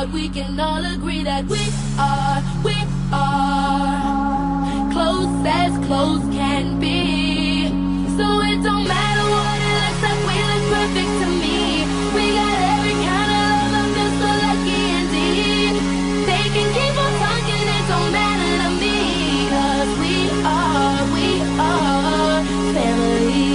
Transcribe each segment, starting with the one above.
but we can all agree that we are close as close can be. So it don't matter what it looks like, we look perfect to me. We got every kind of love, I feel so lucky indeed. They can keep on talking, it don't matter to me. 'Cause we are family.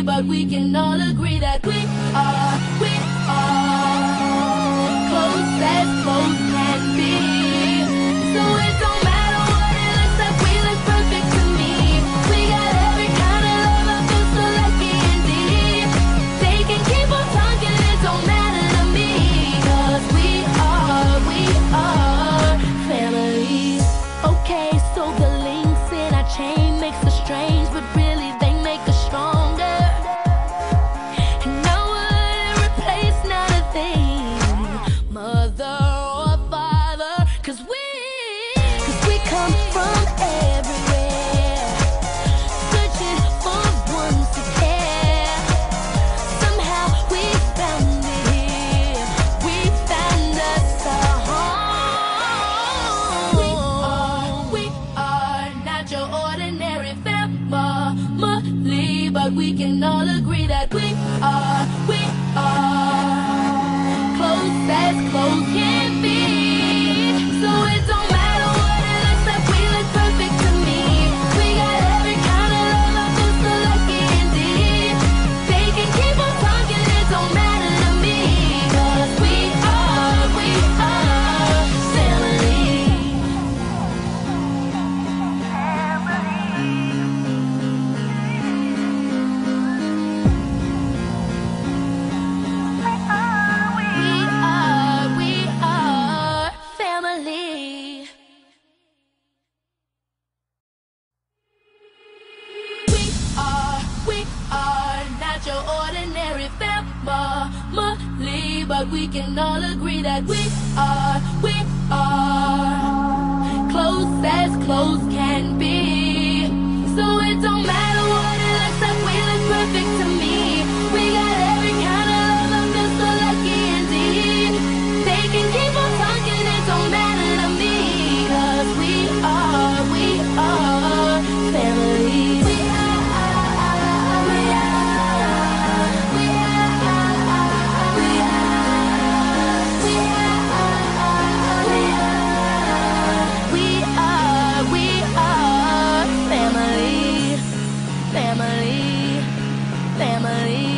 But we can all agree that we are close as close can be. So it don't matter what it looks like, we look perfect to me. We got every kind of love, I feel so lucky indeed. They can keep on talking, it don't matter to me. 'Cause we are family. Okay, so the links in our chain makes us strange, but really they make us stronger. But we can all agree that we are close as close can be. So it don't matter what it looks like, we look perfect to me. We got every kind of love, I feel so lucky indeed. They can keep on talking, it don't matter to me. 'Cause we are family. But we can all agree that we are close as close can be. So it don't matter what it looks like, we look perfect to me. We got every kind of love, I feel so lucky indeed. They can keep on talking, it don't matter to me. 'Cause we are family. Family.